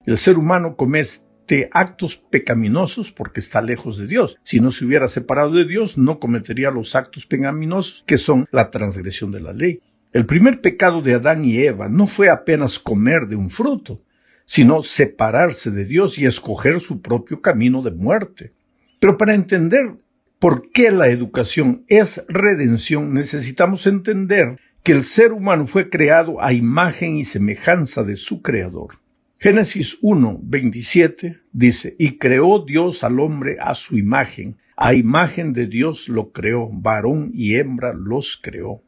El ser humano comete actos pecaminosos porque está lejos de Dios. Si no se hubiera separado de Dios, no cometería los actos pecaminosos que son la transgresión de la ley. El primer pecado de Adán y Eva no fue apenas comer de un fruto, sino separarse de Dios y escoger su propio camino de muerte. Pero para entender por qué la educación es redención, necesitamos entender que el ser humano fue creado a imagen y semejanza de su Creador. Génesis 1:27 dice: y creó Dios al hombre a su imagen, a imagen de Dios lo creó, varón y hembra los creó.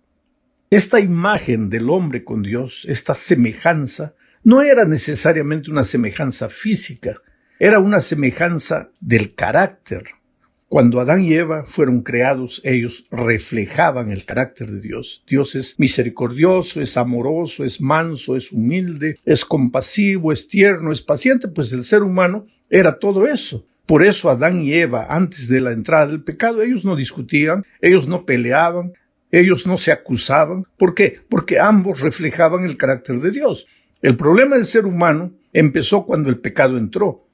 Esta imagen del hombre con Dios, esta semejanza, no era necesariamente una semejanza física, era una semejanza del carácter. Cuando Adán y Eva fueron creados, ellos reflejaban el carácter de Dios. Dios es misericordioso, es amoroso, es manso, es humilde, es compasivo, es tierno, es paciente, pues el ser humano era todo eso. Por eso Adán y Eva, antes de la entrada del pecado, ellos no discutían, ellos no peleaban, ellos no se acusaban. ¿Por qué? Porque ambos reflejaban el carácter de Dios. El problema del ser humano empezó cuando el pecado entró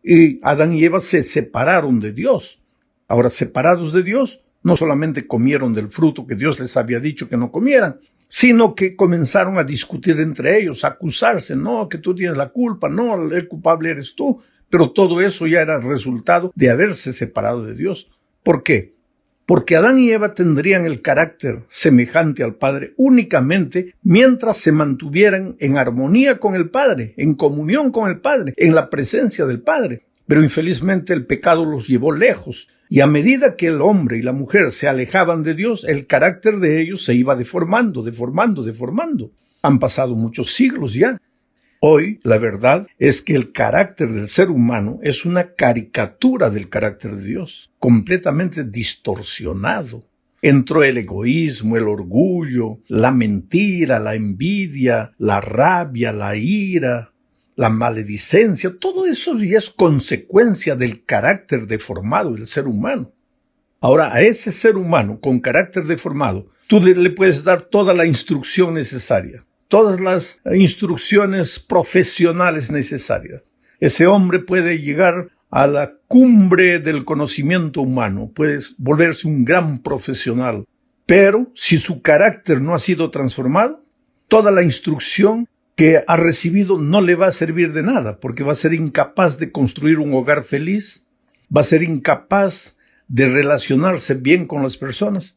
y Adán y Eva se separaron de Dios. Ahora, separados de Dios, no solamente comieron del fruto que Dios les había dicho que no comieran, sino que comenzaron a discutir entre ellos, a acusarse, no, que tú tienes la culpa, no, el culpable eres tú. Pero todo eso ya era resultado de haberse separado de Dios. ¿Por qué? Porque Adán y Eva tendrían el carácter semejante al Padre únicamente mientras se mantuvieran en armonía con el Padre, en comunión con el Padre, en la presencia del Padre. Pero infelizmente el pecado los llevó lejos, y a medida que el hombre y la mujer se alejaban de Dios, el carácter de ellos se iba deformando. Han pasado muchos siglos ya. Hoy, la verdad es que el carácter del ser humano es una caricatura del carácter de Dios, completamente distorsionado. Entró el egoísmo, el orgullo, la mentira, la envidia, la rabia, la ira, la maledicencia. Todo eso ya es consecuencia del carácter deformado del ser humano. Ahora, a ese ser humano con carácter deformado, tú le puedes dar toda la instrucción necesaria, todas las instrucciones profesionales necesarias. Ese hombre puede llegar a la cumbre del conocimiento humano, puede volverse un gran profesional, pero si su carácter no ha sido transformado, toda la instrucción que ha recibido no le va a servir de nada, porque va a ser incapaz de construir un hogar feliz, va a ser incapaz de relacionarse bien con las personas.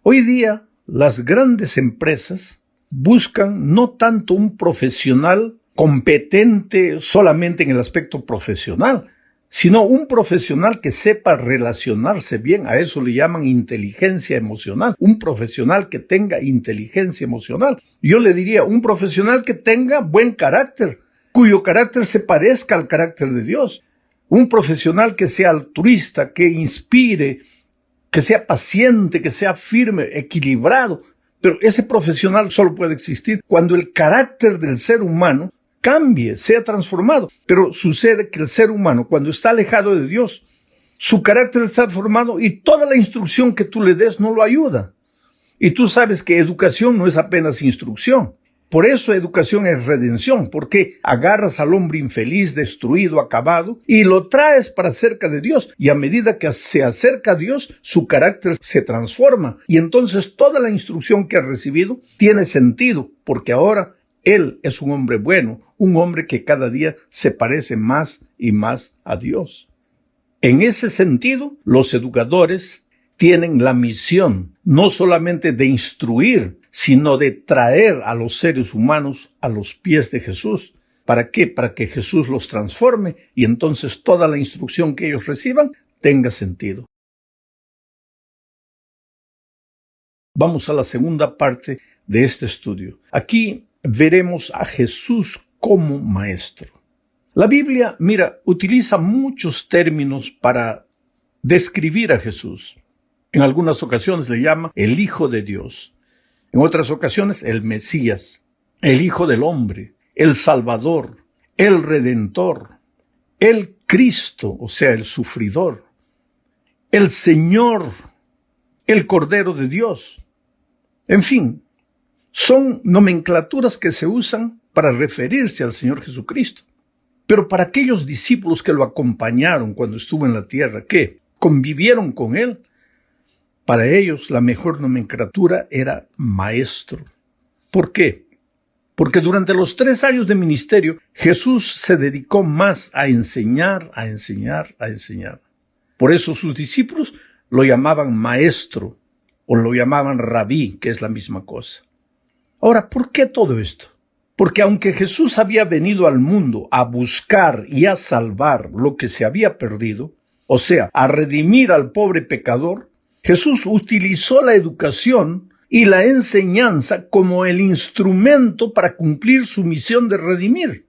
Hoy día, las grandes empresas buscan no tanto un profesional competente solamente en el aspecto profesional, sino un profesional que sepa relacionarse bien. A eso le llaman inteligencia emocional. Un profesional que tenga inteligencia emocional. Yo le diría un profesional que tenga buen carácter, cuyo carácter se parezca al carácter de Dios. Un profesional que sea altruista, que inspire, que sea paciente, que sea firme, equilibrado. Pero ese profesional solo puede existir cuando el carácter del ser humano cambie, sea transformado. Pero sucede que el ser humano, cuando está alejado de Dios, su carácter está formado y toda la instrucción que tú le des no lo ayuda. Y tú sabes que educación no es apenas instrucción. Por eso educación es redención, porque agarras al hombre infeliz, destruido, acabado, y lo traes para cerca de Dios. Y a medida que se acerca a Dios, su carácter se transforma. Y entonces toda la instrucción que ha recibido tiene sentido, porque ahora él es un hombre bueno, un hombre que cada día se parece más y más a Dios. En ese sentido, los educadores tienen la misión no solamente de instruir, sino de traer a los seres humanos a los pies de Jesús. ¿Para qué? Para que Jesús los transforme y entonces toda la instrucción que ellos reciban tenga sentido. Vamos a la segunda parte de este estudio. Aquí veremos a Jesús como maestro. La Biblia, utiliza muchos términos para describir a Jesús. En algunas ocasiones le llama el Hijo de Dios. En otras ocasiones el Mesías, el Hijo del Hombre, el Salvador, el Redentor, el Cristo, o sea, el sufridor, el Señor, el Cordero de Dios. En fin, son nomenclaturas que se usan para referirse al Señor Jesucristo. Pero para aquellos discípulos que lo acompañaron cuando estuvo en la tierra, que convivieron con él, para ellos la mejor nomenclatura era maestro. ¿Por qué? Porque durante los 3 años de ministerio, Jesús se dedicó más a enseñar, a enseñar, a enseñar. Por eso sus discípulos lo llamaban maestro o lo llamaban rabí, que es la misma cosa. Ahora, ¿por qué todo esto? Porque aunque Jesús había venido al mundo a buscar y a salvar lo que se había perdido, o sea, a redimir al pobre pecador, Jesús utilizó la educación y la enseñanza como el instrumento para cumplir su misión de redimir.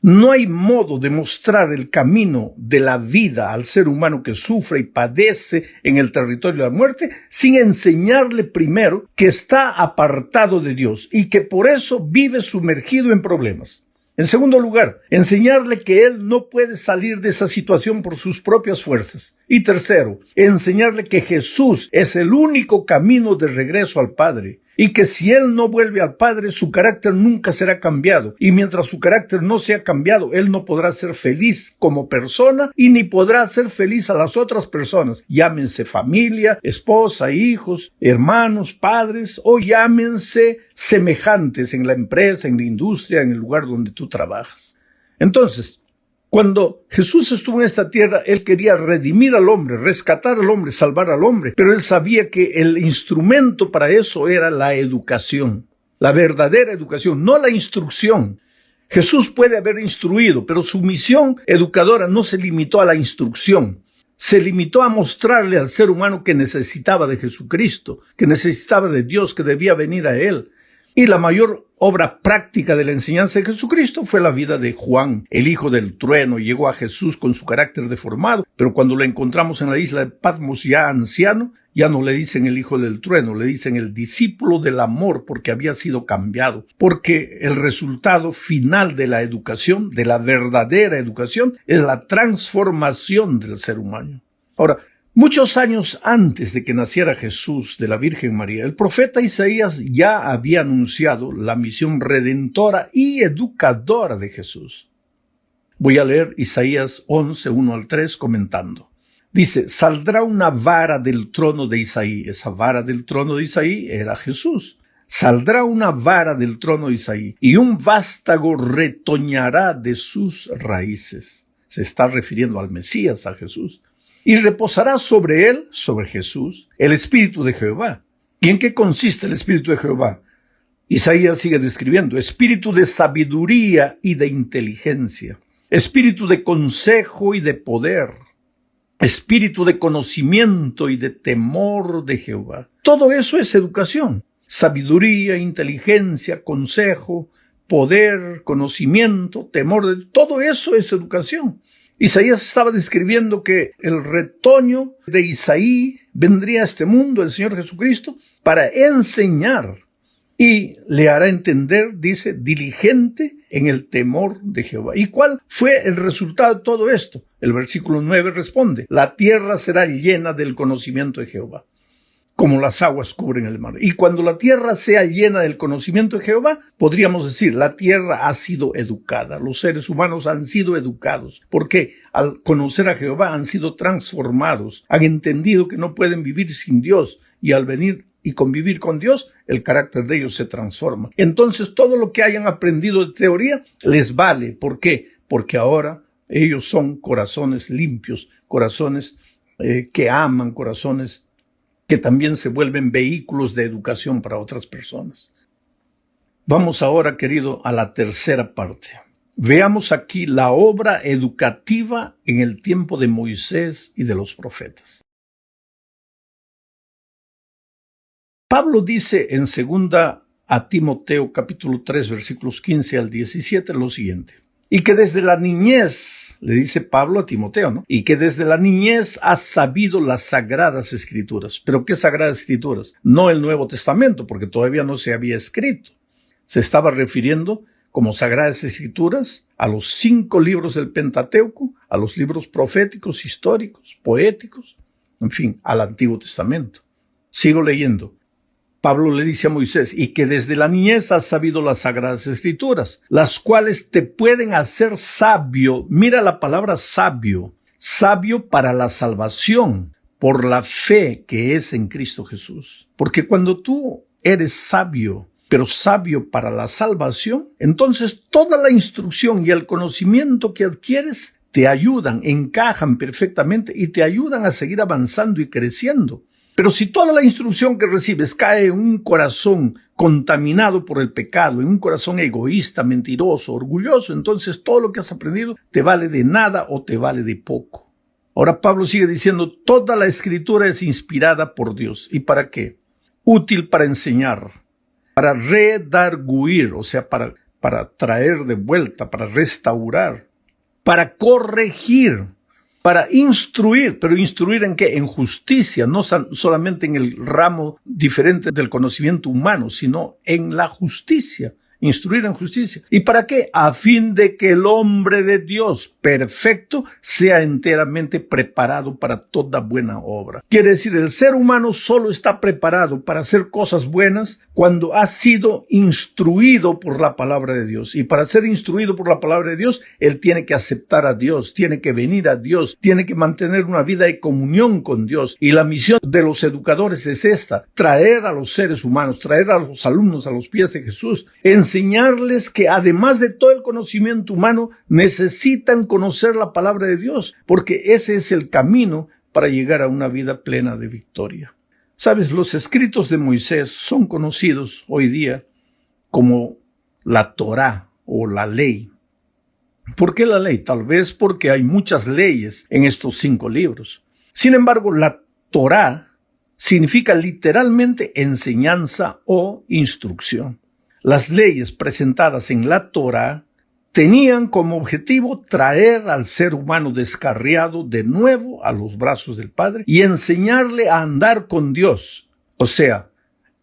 No hay modo de mostrar el camino de la vida al ser humano que sufre y padece en el territorio de la muerte sin enseñarle primero que está apartado de Dios y que por eso vive sumergido en problemas. En segundo lugar, enseñarle que él no puede salir de esa situación por sus propias fuerzas. Y tercero, enseñarle que Jesús es el único camino de regreso al Padre y que si él no vuelve al Padre, su carácter nunca será cambiado. Y mientras su carácter no sea cambiado, él no podrá ser feliz como persona y ni podrá ser feliz a las otras personas. Llámense familia, esposa, hijos, hermanos, padres o llámense semejantes en la empresa, en la industria, en el lugar donde tú trabajas. Entonces, cuando Jesús estuvo en esta tierra, él quería redimir al hombre, rescatar al hombre, salvar al hombre, pero él sabía que el instrumento para eso era la educación, la verdadera educación, no la instrucción. Jesús puede haber instruido, pero su misión educadora no se limitó a la instrucción. Se limitó a mostrarle al ser humano que necesitaba de Jesucristo, que necesitaba de Dios, que debía venir a él. Y la mayor obra práctica de la enseñanza de Jesucristo fue la vida de Juan, el hijo del trueno. Llegó a Jesús con su carácter deformado, pero cuando lo encontramos en la isla de Patmos ya anciano, ya no le dicen el hijo del trueno, le dicen el discípulo del amor, porque había sido cambiado. Porque el resultado final de la educación, de la verdadera educación, es la transformación del ser humano. Ahora, muchos años antes de que naciera Jesús de la Virgen María, el profeta Isaías ya había anunciado la misión redentora y educadora de Jesús. Voy a leer Isaías 11, 1 al 3, comentando. Dice, saldrá una vara del trono de Isaí. Esa vara del trono de Isaí era Jesús. Saldrá una vara del trono de Isaí y un vástago retoñará de sus raíces. Se está refiriendo al Mesías, a Jesús. Y reposará sobre él, sobre Jesús, el Espíritu de Jehová. ¿Y en qué consiste el Espíritu de Jehová? Isaías sigue describiendo, espíritu de sabiduría y de inteligencia, espíritu de consejo y de poder, espíritu de conocimiento y de temor de Jehová. Todo eso es educación. Sabiduría, inteligencia, consejo, poder, conocimiento, temor, todo eso es educación. Isaías estaba describiendo que el retoño de Isaí vendría a este mundo, el Señor Jesucristo, para enseñar y le hará entender, dice, diligente en el temor de Jehová. ¿Y cuál fue el resultado de todo esto? El versículo 9 responde, la tierra será llena del conocimiento de Jehová, como las aguas cubren el mar. Y cuando la tierra sea llena del conocimiento de Jehová, podríamos decir, la tierra ha sido educada, los seres humanos han sido educados, porque al conocer a Jehová han sido transformados, han entendido que no pueden vivir sin Dios, y al venir y convivir con Dios, el carácter de ellos se transforma. Entonces todo lo que hayan aprendido de teoría les vale. ¿Por qué? Porque ahora ellos son corazones limpios, corazones que aman, corazones que también se vuelven vehículos de educación para otras personas. Vamos ahora, querido, a la tercera parte. Veamos aquí la obra educativa en el tiempo de Moisés y de los profetas. Pablo dice en 2 a Timoteo capítulo 3 versículos 15 al 17 lo siguiente. Y que desde la niñez, le dice Pablo a Timoteo, ¿no? Y que desde la niñez has sabido las sagradas escrituras. ¿Pero qué sagradas escrituras? No el Nuevo Testamento, porque todavía no se había escrito. Se estaba refiriendo como sagradas escrituras a los 5 libros del Pentateuco, a los libros proféticos, históricos, poéticos, en fin, al Antiguo Testamento. Sigo leyendo. Pablo le dice a Moisés, y que desde la niñez has sabido las Sagradas Escrituras, las cuales te pueden hacer sabio. Mira la palabra sabio, sabio para la salvación, por la fe que es en Cristo Jesús. Porque cuando tú eres sabio, pero sabio para la salvación, entonces toda la instrucción y el conocimiento que adquieres te ayudan, encajan perfectamente y te ayudan a seguir avanzando y creciendo. Pero si toda la instrucción que recibes cae en un corazón contaminado por el pecado, en un corazón egoísta, mentiroso, orgulloso, entonces todo lo que has aprendido te vale de nada o te vale de poco. Ahora Pablo sigue diciendo, toda la Escritura es inspirada por Dios. ¿Y para qué? Útil para enseñar, para redarguir, o sea, para traer de vuelta, para restaurar, para corregir, para instruir. ¿Pero instruir en qué? En justicia, no solamente en el ramo diferente del conocimiento humano, sino en la justicia. Instruir en justicia. ¿Y para qué? A fin de que el hombre de Dios perfecto sea enteramente preparado para toda buena obra. Quiere decir, el ser humano solo está preparado para hacer cosas buenas cuando ha sido instruido por la palabra de Dios. Y para ser instruido por la palabra de Dios, él tiene que aceptar a Dios, tiene que venir a Dios, tiene que mantener una vida de comunión con Dios. Y la misión de los educadores es esta, traer a los seres humanos, traer a los alumnos a los pies de Jesús, enseñarles que además de todo el conocimiento humano, necesitan conocer la palabra de Dios, porque ese es el camino para llegar a una vida plena de victoria. Sabes, los escritos de Moisés son conocidos hoy día como la Torá o la ley. ¿Por qué la ley? Tal vez porque hay muchas leyes en estos 5 libros. Sin embargo, la Torá significa literalmente enseñanza o instrucción. Las leyes presentadas en la Torá tenían como objetivo traer al ser humano descarriado de nuevo a los brazos del Padre y enseñarle a andar con Dios. O sea,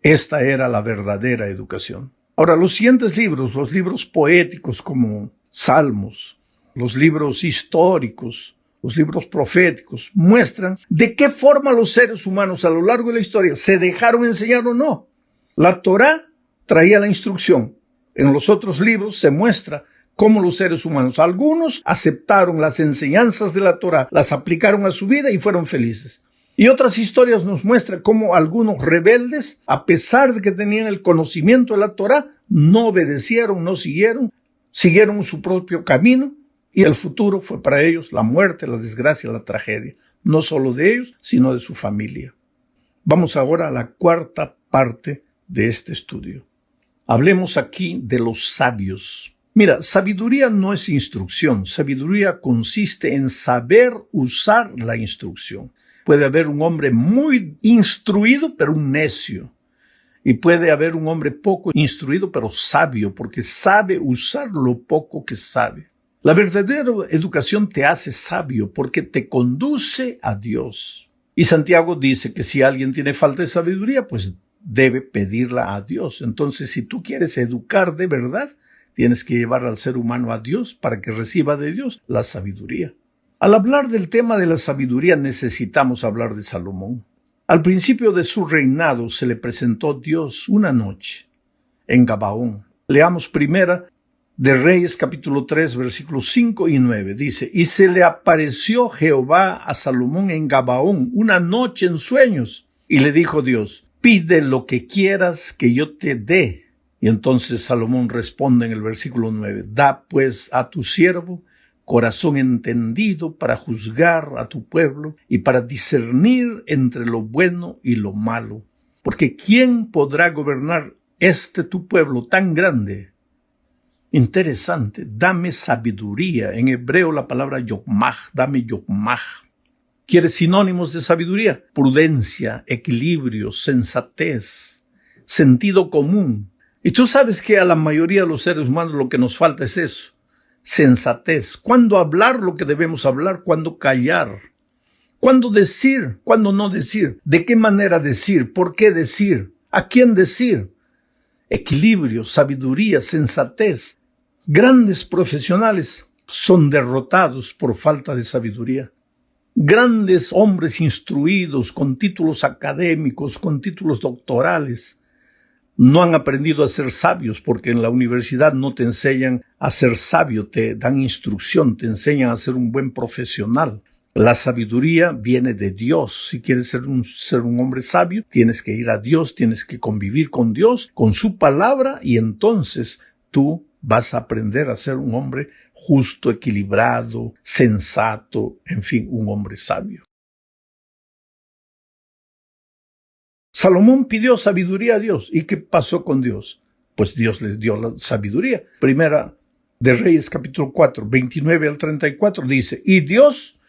esta era la verdadera educación. Ahora, los siguientes libros, los libros poéticos como Salmos, los libros históricos, los libros proféticos, muestran de qué forma los seres humanos a lo largo de la historia se dejaron enseñar o no. La Torá traía la instrucción. En los otros libros se muestra cómo los seres humanos, algunos aceptaron las enseñanzas de la Torá, las aplicaron a su vida y fueron felices. Y otras historias nos muestran cómo algunos rebeldes, a pesar de que tenían el conocimiento de la Torá, no obedecieron, no siguieron su propio camino y el futuro fue para ellos la muerte, la desgracia, la tragedia, no solo de ellos, sino de su familia. Vamos ahora a la cuarta parte de este estudio. Hablemos aquí de los sabios. Mira, sabiduría no es instrucción. Sabiduría consiste en saber usar la instrucción. Puede haber un hombre muy instruido, pero un necio. Y puede haber un hombre poco instruido, pero sabio, porque sabe usar lo poco que sabe. La verdadera educación te hace sabio porque te conduce a Dios. Y Santiago dice que si alguien tiene falta de sabiduría, pues debe pedirla a Dios. Entonces, si tú quieres educar de verdad, tienes que llevar al ser humano a Dios para que reciba de Dios la sabiduría. Al hablar del tema de la sabiduría necesitamos hablar de Salomón. Al principio de su reinado se le presentó Dios una noche en Gabaón. Leamos primera de Reyes capítulo 3 versículos 5 y 9. Dice, y se le apareció Jehová a Salomón en Gabaón una noche en sueños y le dijo Dios, pide lo que quieras que yo te dé. Y entonces Salomón responde en el versículo 9, da pues a tu siervo corazón entendido para juzgar a tu pueblo y para discernir entre lo bueno y lo malo. Porque ¿quién podrá gobernar tu pueblo tan grande? Interesante, dame sabiduría. En hebreo la palabra yokmaj, dame yokmaj. ¿Quiere sinónimos de sabiduría? Prudencia, equilibrio, sensatez, sentido común. Y tú sabes que a la mayoría de los seres humanos lo que nos falta es eso. Sensatez. ¿Cuándo hablar lo que debemos hablar? ¿Cuándo callar? ¿Cuándo decir? ¿Cuándo no decir? ¿De qué manera decir? ¿Por qué decir? ¿A quién decir? Equilibrio, sabiduría, sensatez. Grandes profesionales son derrotados por falta de sabiduría. Grandes hombres instruidos con títulos académicos, con títulos doctorales, No han aprendido a ser sabios porque en la universidad no te enseñan a ser sabio, te dan instrucción, te enseñan a ser un buen profesional. La sabiduría viene de Dios. Si quieres ser un hombre sabio, tienes que ir a Dios, tienes que convivir con Dios, con su palabra, y entonces tú vas a aprender a ser un hombre justo, equilibrado, sensato, en fin, un hombre sabio. Salomón pidió sabiduría a Dios. ¿Y qué pasó con Dios? Pues Dios les dio la sabiduría. Primera de Reyes, capítulo 4, 29 al 34, dice, y Dios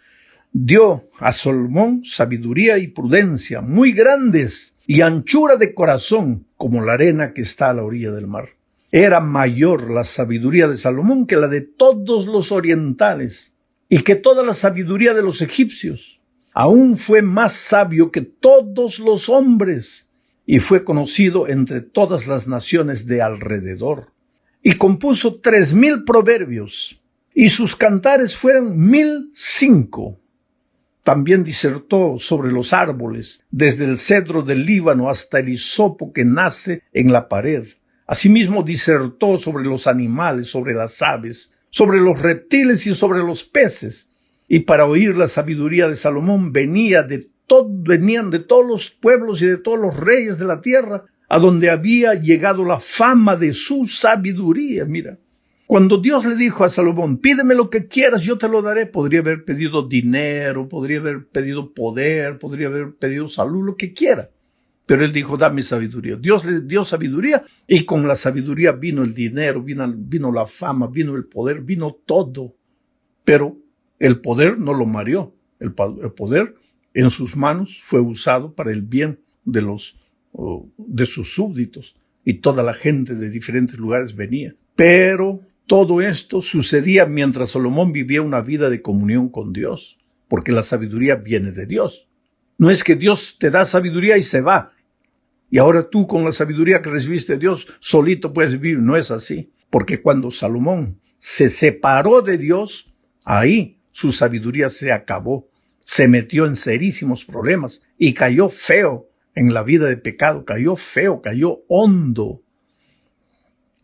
dio a Salomón sabiduría y prudencia muy grandes y anchura de corazón como la arena que está a la orilla del mar. Era mayor la sabiduría de Salomón que la de todos los orientales y que toda la sabiduría de los egipcios. Aún fue más sabio que todos los hombres y fue conocido entre todas las naciones de alrededor. Y compuso 3000 proverbios y sus cantares fueron 1005. También disertó sobre los árboles, desde el cedro del Líbano hasta el hisopo que nace en la pared. Asimismo disertó sobre los animales, sobre las aves, sobre los reptiles y sobre los peces. Y para oír la sabiduría de Salomón venían de todos los pueblos y de todos los reyes de la tierra, a donde había llegado la fama de su sabiduría. Mira, cuando Dios le dijo a Salomón, pídeme lo que quieras, yo te lo daré, podría haber pedido dinero, podría haber pedido poder, podría haber pedido salud, lo que quiera. Pero él dijo, dame sabiduría. Dios le dio sabiduría y con la sabiduría vino el dinero, vino la fama, vino el poder, vino todo. Pero el poder no lo mareó. El poder en sus manos fue usado para el bien de sus súbditos. Y toda la gente de diferentes lugares venía. Pero todo esto sucedía mientras Salomón vivía una vida de comunión con Dios. Porque la sabiduría viene de Dios. No es que Dios te da sabiduría y se va. Y ahora tú con la sabiduría que recibiste de Dios solito puedes vivir. No es así. Porque cuando Salomón se separó de Dios, ahí su sabiduría se acabó. Se metió en serísimos problemas y cayó feo en la vida de pecado. Cayó feo, cayó hondo.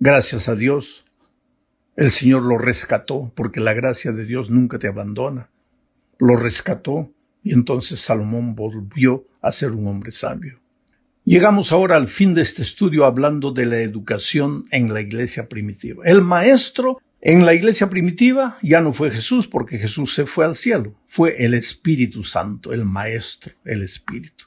Gracias a Dios, el Señor lo rescató, porque la gracia de Dios nunca te abandona. Lo rescató y entonces Salomón volvió a ser un hombre sabio. Llegamos ahora al fin de este estudio hablando de la educación en la iglesia primitiva. El maestro en la iglesia primitiva ya no fue Jesús, porque Jesús se fue al cielo. Fue el Espíritu Santo, el maestro, el Espíritu.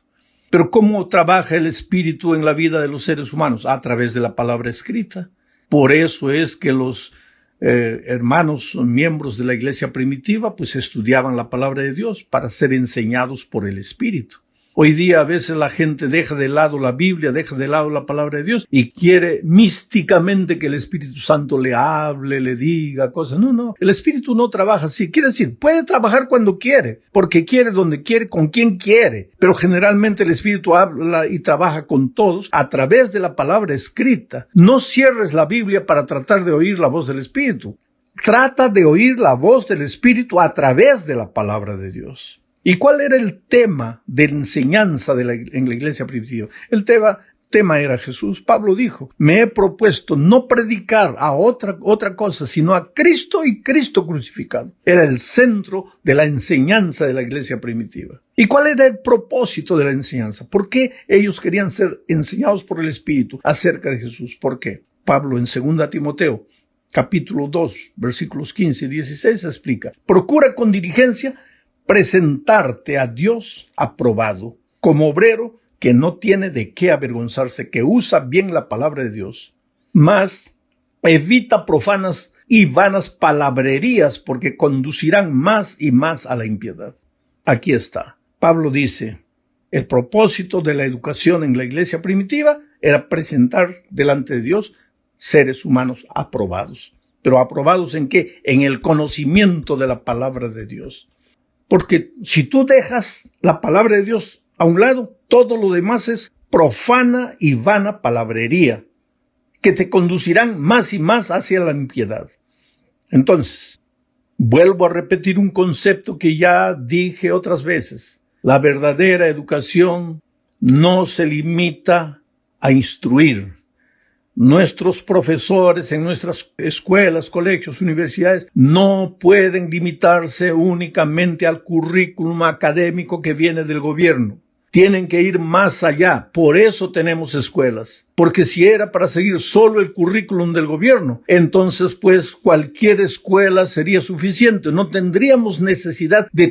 Pero ¿cómo trabaja el Espíritu en la vida de los seres humanos? A través de la palabra escrita. Por eso es que los hermanos, miembros de la iglesia primitiva, pues estudiaban la palabra de Dios para ser enseñados por el Espíritu. Hoy día a veces la gente deja de lado la Biblia, deja de lado la palabra de Dios y quiere místicamente que el Espíritu Santo le hable, le diga cosas. No, el Espíritu no trabaja así. Quiere decir, puede trabajar cuando quiere, porque quiere, donde quiere, con quien quiere. Pero generalmente el Espíritu habla y trabaja con todos a través de la palabra escrita. No cierres la Biblia para tratar de oír la voz del Espíritu. Trata de oír la voz del Espíritu a través de la palabra de Dios. ¿Y cuál era el tema de enseñanza en la iglesia primitiva? El tema era Jesús. Pablo dijo, me he propuesto no predicar a otra cosa, sino a Cristo y Cristo crucificado. Era el centro de la enseñanza de la iglesia primitiva. ¿Y cuál era el propósito de la enseñanza? ¿Por qué ellos querían ser enseñados por el Espíritu acerca de Jesús? ¿Por qué? Pablo en 2 Timoteo, capítulo 2, versículos 15 y 16 explica, procura con diligencia presentarte a Dios aprobado, como obrero que no tiene de qué avergonzarse, que usa bien la palabra de Dios. Mas evita profanas y vanas palabrerías, porque conducirán más y más a la impiedad. Aquí está. Pablo dice, el propósito de la educación en la iglesia primitiva era presentar delante de Dios seres humanos aprobados. ¿Pero aprobados en qué? En el conocimiento de la palabra de Dios. Porque si tú dejas la palabra de Dios a un lado, todo lo demás es profana y vana palabrería, que te conducirán más y más hacia la impiedad. Entonces, vuelvo a repetir un concepto que ya dije otras veces. La verdadera educación no se limita a instruir, Nuestros profesores en nuestras escuelas, colegios, universidades no pueden limitarse únicamente al currículum académico que viene del gobierno. Tienen que ir más allá. Por eso tenemos escuelas. Porque si era para seguir solo el currículum del gobierno, entonces pues cualquier escuela sería suficiente. No tendríamos necesidad de